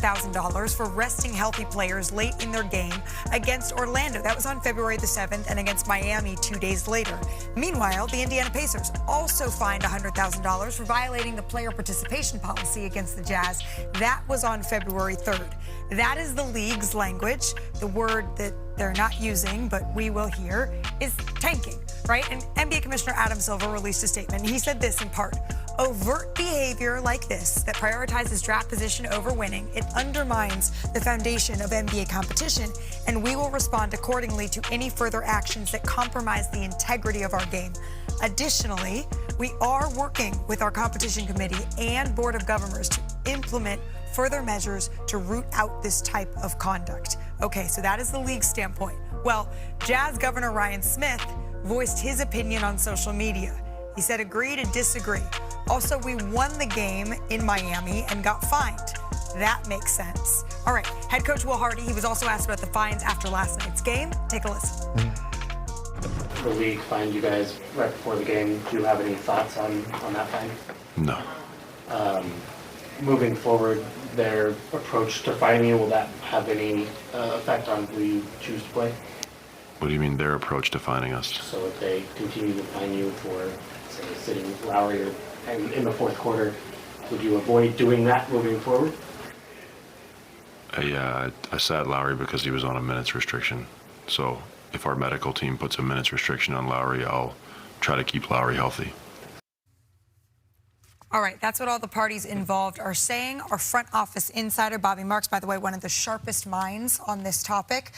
$100,000 for resting healthy players late in their game against Orlando. That was on February the 7th, and against Miami 2 days later. Meanwhile, the Indiana Pacers also fined $100,000 for violating the player participation policy against the Jazz. That was on February 3rd. That is the league's language. The word that they're not using, but we will hear, is tanking, right? And NBA Commissioner Adam Silver released a statement. He said this in part: overt behavior like this that prioritizes draft position over winning, it undermines the foundation of NBA competition, and we will respond accordingly to any further actions that compromise the integrity of our game. Additionally, we are working with our competition committee and board of governors to implement further measures to root out this type of conduct. Okay, so that is the league standpoint. Well, Jazz Governor Ryan Smith voiced his opinion on social media. He said agree to disagree. Also, we won the game in Miami and got fined. That makes sense. All right, head coach Will Hardy, he was also asked about the fines after last night's game. Take a listen. The league fined you guys right before the game. Do you have any thoughts on that fine? No. Moving forward, their approach to fining you, will that have any effect on who you choose to play? What do you mean their approach to fining us? So if they continue to fine you for, say, sitting Lowry in the fourth quarter, would you avoid doing that moving forward? I sat Lowry because he was on a minutes restriction. So if our medical team puts a minutes restriction on Lowry, I'll try to keep Lowry healthy. All right, that's what all the parties involved are saying. Our front office insider, Bobby Marks, by the way, one of the sharpest minds on this topic.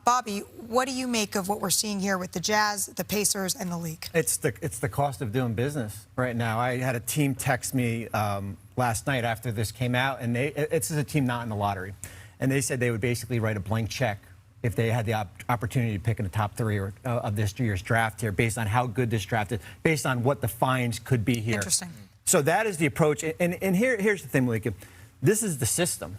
Bobby, what do you make of what we're seeing here with the Jazz, the Pacers, and the league? It's the cost of doing business right now. I had a team text me last night after this came out, and it's a team not in the lottery. And they said they would basically write a blank check if they had the opportunity to pick in the top three of this year's draft here, based on how good this draft is, based on what the fines could be here. Interesting. So that is the approach. And here's the thing, Malika. This is the system.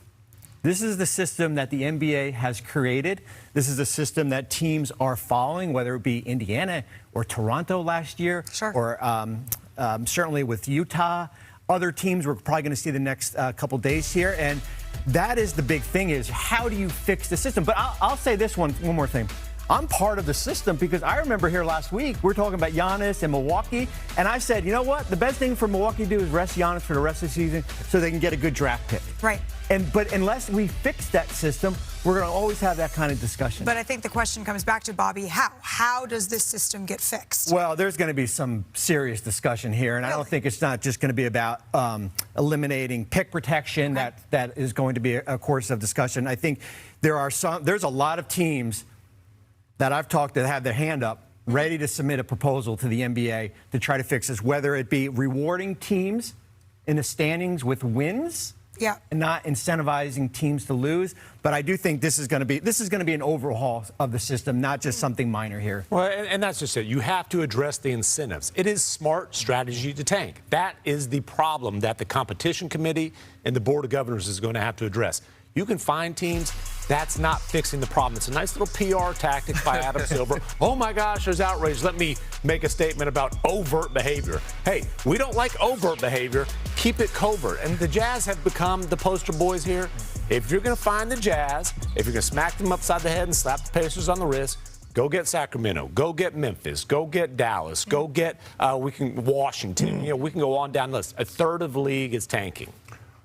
This is the system that the NBA has created. This is the system that teams are following, whether it be Indiana or Toronto last year, sure, or certainly with Utah. Other teams we're probably going to see the next couple days here. And that is the big thing, is how do you fix the system? But I'll say this one more thing. I'm part of the system, because I remember here last week, we're talking about Giannis and Milwaukee, and I said, you know what? The best thing for Milwaukee to do is rest Giannis for the rest of the season so they can get a good draft pick. Right. But unless we fix that system, we're going to always have that kind of discussion. But I think the question comes back to, Bobby, how? How does this system get fixed? Well, there's going to be some serious discussion here, and really? I don't think it's not just going to be about eliminating pick protection. Right. That is going to be a course of discussion. I think there's a lot of teams that I've talked to have their hand up, ready to submit a proposal to the NBA to try to fix this, whether it be rewarding teams in the standings with wins, and not incentivizing teams to lose. But I do think this is going to be an overhaul of the system, not just something minor here. Well, and that's just it. You have to address the incentives. It is smart strategy to tank. That is the problem that the competition committee and the board of governors is going to have to address. You can find teams. That's not fixing the problem. It's a nice little PR tactic by Adam Silver. Oh, my gosh, there's outrage. Let me make a statement about overt behavior. Hey, we don't like overt behavior. Keep it covert. And the Jazz have become the poster boys here. If you're going to find the Jazz, if you're going to smack them upside the head and slap the Pacers on the wrist, go get Sacramento. Go get Memphis. Go get Dallas. Go get Washington. You know, we can go on down the list. A third of the league is tanking.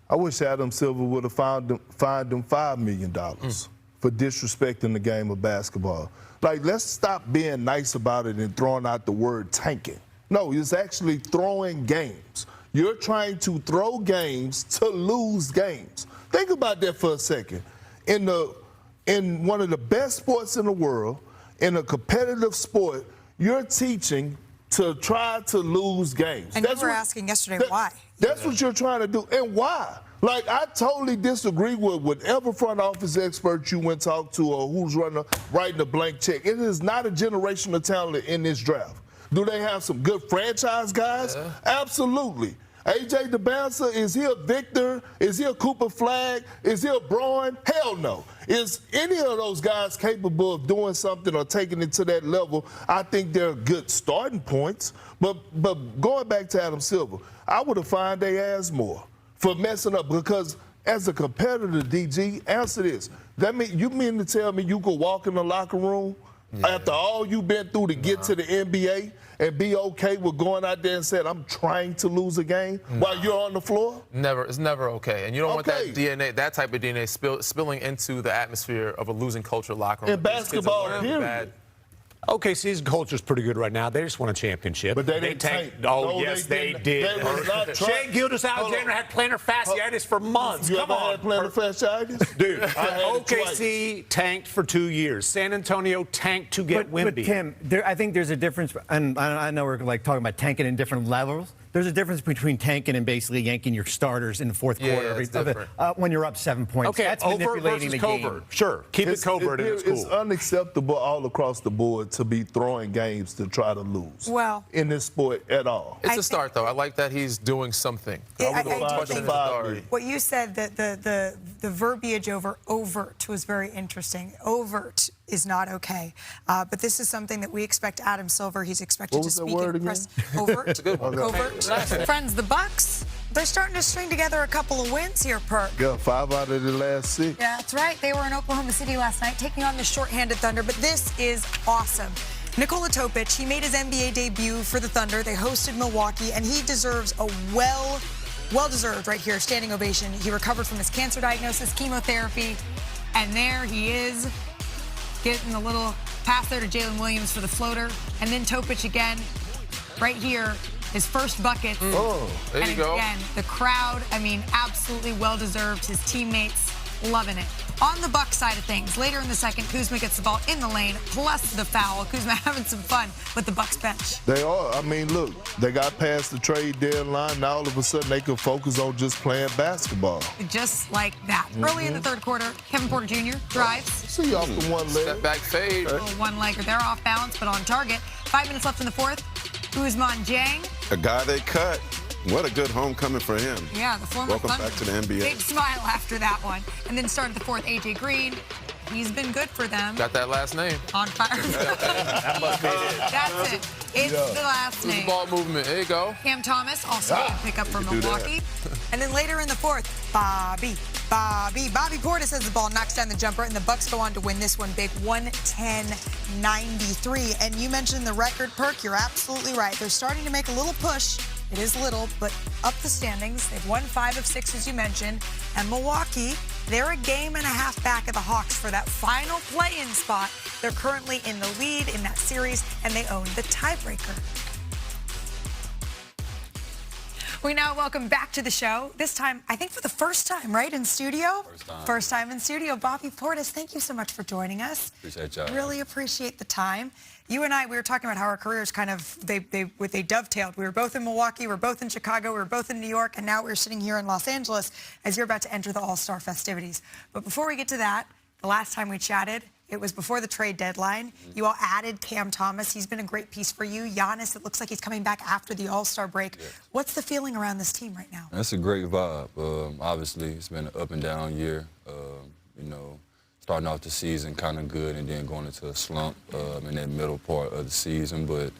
I wish Adam Silver would have fined them $5 million for disrespecting the game of basketball. Like, let's stop being nice about it and throwing out the word tanking. No, it's actually throwing games. You're trying to throw games to lose games. Think about that for a second. In one of the best sports in the world, in a competitive sport, you're teaching to try to lose games. And you were asking yesterday why. That's what you're trying to do. And why? Like, I totally disagree with whatever front office expert you went talk to or who's writing a blank check. It is not a generational talent in this draft. Do they have some good franchise guys? Yeah. Absolutely. A.J. the Bouncer, is he a Victor? Is he a Cooper Flag? Is he a Braun? Hell no. Is any of those guys capable of doing something or taking it to that level? I think they're good starting points. But going back to Adam Silver, I would have fined their ass more for messing up, because as a competitor, DG, answer this. That mean you mean to tell me you could walk in the locker room after all you've been through to get to the NBA and be okay with going out there and saying, I'm trying to lose a game while you're on the floor? Never. It's never okay. And you don't want that DNA, that type of DNA spilling into the atmosphere of a losing culture locker room. In basketball, period. Bad. OKC's culture is pretty good right now. They just won a championship. But they didn't tank. Oh, No, yes, they they didn't. did. They was not trying. Shea Gilgeous-Alexander had plantar fasciitis for months. You Come ever on. had plantar fasciitis? Dude, I had it OKC tanked for 2 years. San Antonio tanked to get Wemby. But Tim, I think there's a difference, and I know we're like talking about tanking in different levels. There's a difference between tanking and basically yanking your starters in the fourth quarter it's different. when you're up 7 points. Okay, that's overt manipulating versus the covert. game. Sure, keep it covert and it's cool. It's unacceptable all across the board to be throwing games to try to lose. Well, in this sport at all. It's a start, though. I like that he's doing something. I wouldn't do question think his authority. what you said, that the verbiage over overt was very interesting. Overt is not okay. But this is something that we expect Adam Silver. He's expected What to was that speak word in again? press. Overt. It's a good one. Covert. Friends, the Bucks, they're starting to string together a couple of wins here, Perk. Yeah, 5 out of the last 6. Yeah, that's right. They were in Oklahoma City last night taking on the shorthanded Thunder, but this is awesome. Nikola Topic, he made his NBA debut for the Thunder. They hosted Milwaukee, and he deserves a well-deserved right here standing ovation. He recovered from his cancer diagnosis, chemotherapy, and there he is getting a little pass there to Jalen Williams for the floater, and then Topic again right here. His first bucket. Oh, there and you go. Again, the crowd, I mean, absolutely well-deserved. His teammates loving it. On the Bucks side of things, later in the second, Kuzma gets the ball in the lane, plus the foul. Kuzma having some fun with the Bucks bench. They are. I mean, look, they got past the trade deadline. Now all of a sudden they can focus on just playing basketball. Just like that. Early in the third quarter, Kevin Porter Jr. drives. See you off the one leg. Step back fade. Little one-legger. They're off balance, but on target. 5 minutes left in the fourth. Usman Jang. A guy they cut. What a good homecoming for him. Yeah, the former Welcome Thunder. back to the NBA. Big smile after that one. And then started the fourth, A.J. Green. He's been good for them. Got that last name. On fire. That must be it. That's it. It's the last Who's the name. ball movement? There you go. Cam Thomas, also a pick up for Milwaukee. And then later in the fourth, Bobby Portis has the ball, knocks down the jumper, and the Bucks go on to win this one big, 110-93. And you mentioned the record, Perk. You're absolutely right. They're starting to make a little push. It is little, but up the standings. They've won 5 of 6, as you mentioned. And Milwaukee, they're a game and a half back of the Hawks for that final play-in spot. They're currently in the lead in that series, and they own the tiebreaker. We now welcome back to the show. This time, I think for the first time, right, in studio? First time in studio. Bobby Portis, thank you so much for joining us. Appreciate y'all. Really appreciate the time. You and I, we were talking about how our careers kind of, they dovetailed. We were both in Milwaukee, we were both in Chicago, we were both in New York, and now we're sitting here in Los Angeles as you're about to enter the All-Star festivities. But before we get to that, the last time we chatted, it was before the trade deadline. You all added Cam Thomas. He's been a great piece for you. Giannis, it looks like he's coming back after the All-Star break. Yeah. What's the feeling around this team right now? That's a great vibe. Obviously, it's been an up-and-down year. You know, starting off the season kind of good and then going into a slump in that middle part of the season. But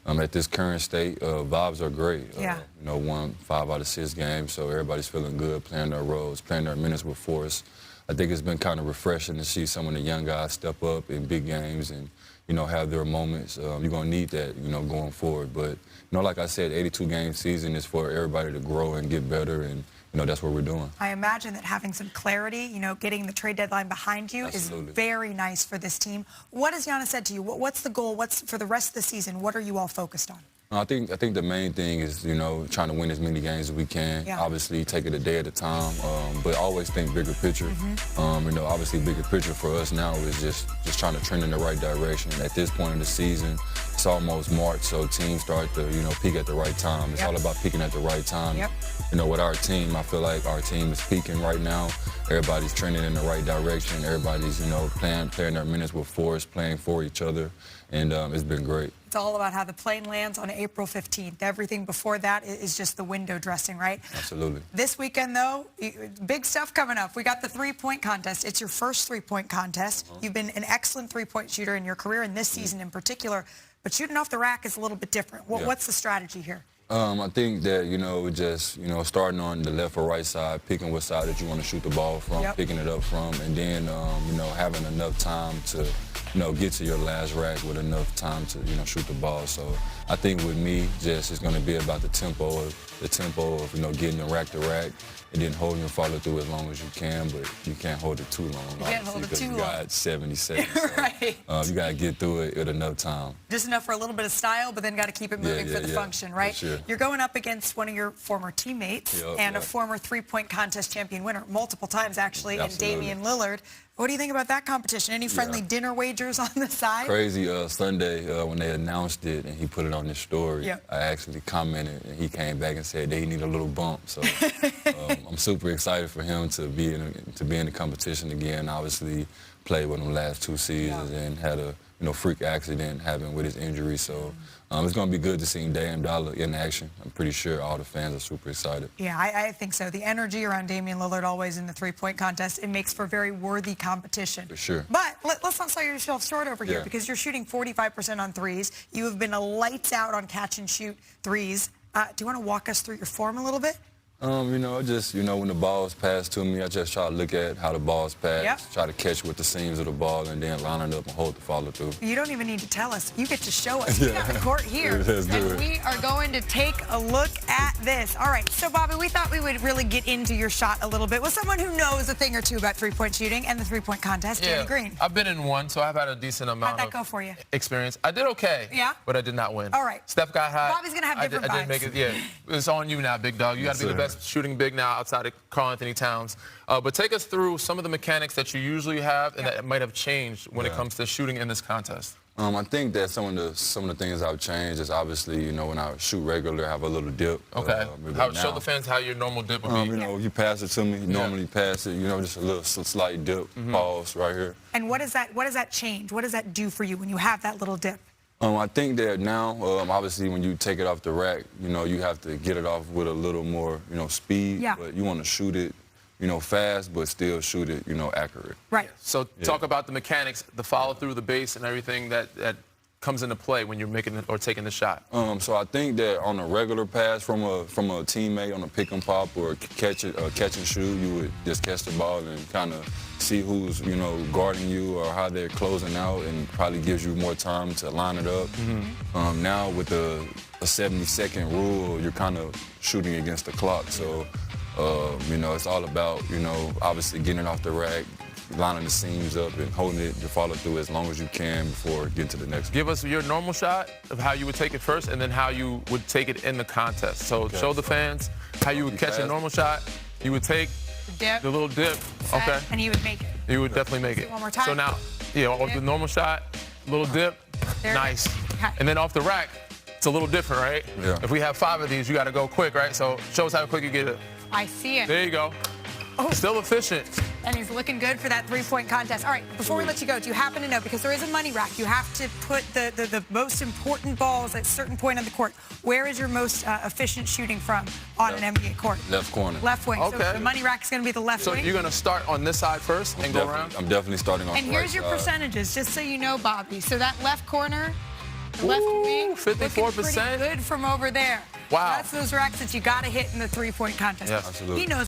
at this current state, vibes are great. Yeah. You know, won 5 out of 6 games, so everybody's feeling good, playing their roles, playing their minutes with force. I think it's been kind of refreshing to see some of the young guys step up in big games and, you know, have their moments. You're going to need that, you know, going forward. But, you know, like I said, 82-game season is for everybody to grow and get better, and, you know, that's what we're doing. I imagine that having some clarity, you know, getting the trade deadline behind you Absolutely. is very nice for this team. What has Giannis said to you? What's the goal? What's for the rest of the season? What are you all focused on? I think the main thing is, you know, trying to win as many games as we can. Yeah. Obviously, take it a day at a time, but always think bigger picture. You know, obviously, bigger picture for us now is just trying to trend in the right direction. At this point in the season, it's almost March, so teams start to, you know, peak at the right time. It's all about peaking at the right time. Yep. You know, with our team, I feel like our team is peaking right now. Everybody's trending in the right direction. Everybody's, you know, playing their minutes with force, playing for each other, and it's been great. It's all about how the plane lands on April 15th. Everything before that is just the window dressing, right? Absolutely. This weekend, though, big stuff coming up. We got the three-point contest. It's your first three-point contest. You've been an excellent three-point shooter in your career, and this season in particular. But shooting off the rack is a little bit different. What's the strategy here? I think that, just, starting on the left or right side, picking what side that you want to shoot the ball from, picking it up from, and then, having enough time to, get to your last rack with enough time to, shoot the ball. So I think with me, just it's going to be about the tempo of, getting the rack to rack and then holding your follow through as long as you can, but you can't hold it too long. You can't hold it too long. You got 70 seconds. So, right. You got to get through it at enough time. Just enough for a little bit of style, but then got to keep it moving for the function, right? Sure. You're going up against one of your former teammates and a former three-point contest champion winner, multiple times actually, and Damian Lillard. What do you think about that competition? Any friendly dinner wagers on the side? Crazy. Sunday, when they announced it and he put it on his story, I actually commented, and he came back and said they need a little bump. So I'm super excited for him to be in the competition again. Obviously, played with him last 2 seasons and had a freak accident happen with his injury. So it's going to be good to see Dame Dollar in action. I'm pretty sure all the fans are super excited. Yeah, I think so. The energy around Damian Lillard always in the three-point contest, it makes for very worthy competition. For sure. But let's not sell yourself short over here because you're shooting 45% on threes. You have been a lights out on catch and shoot threes. Do you want to walk us through your form a little bit? Just, when the ball's passed to me, I just try to look at how the ball's passed, try to catch with the seams of the ball, and then line it up and hold the follow through. You don't even need to tell us. You get to show us. We got the court here, and we are going to take a look at this. All right, so, Bobby, we thought we would really get into your shot a little bit with someone who knows a thing or two about three-point shooting and the three-point contest, Danny Green. I've been in one, so I've had a decent amount How'd that go for you? Experience. I did okay, but I did not win. All right. Steph got hot. Bobby's going to have different vibes. I did make it, It's on you now, big dog. You got to be the best shooting big now outside of Karl Anthony Towns. But take us through some of the mechanics that you usually have and that might have changed when it comes to shooting in this contest. I think that some of the things I've changed is obviously, when I shoot regular, I have a little dip. Okay. Show the fans how your normal dip would be. If you pass it to me, normally pass it, just a little slight dip, pause right here. And what does that change? What does that do for you when you have that little dip? I think that now, obviously, when you take it off the rack, you have to get it off with a little more, speed. Yeah. But you want to shoot it, fast, but still shoot it, accurate. Right. So talk about the mechanics, the follow through, the base, and everything that comes into play when you're making or taking the shot. So I think that on a regular pass from a teammate on a pick and pop or catch and shoot, you would just catch the ball and kind of see who's guarding you or how they're closing out, and probably gives you more time to line it up. Now with a 70-second rule, you're kind of shooting against the clock. So it's all about obviously getting it off the rack, lining the seams up and holding it to follow through as long as you can before getting to the next one. Give us your normal shot of how you would take it first and then how you would take it in the contest. So show the fans how you would catch a normal shot. You would take the little dip. Okay. And you would make it. You would definitely make it. One more time. So now, off the normal shot, little dip, nice. Okay. And then off the rack, it's a little different, right? Yeah. If we have 5 of these, you got to go quick, right? So show us how quick you get it. I see it. There you go. Oh. Still efficient. And he's looking good for that three-point contest. All right, before we let you go, do you happen to know, because there is a money rack, you have to put the most important balls at a certain point on the court. Where is your most efficient shooting from on an NBA court? Left corner. Left wing. Okay. So the money rack is going to be the left wing? So you're going to start on this side first and go around? I'm definitely starting on the right side. And here's your percentages, just so you know, Bobby. So that left corner, the left wing, 54%. looking pretty good from over there. Wow. So that's those racks that you got to hit in the three-point contest. Yes. Absolutely. He knows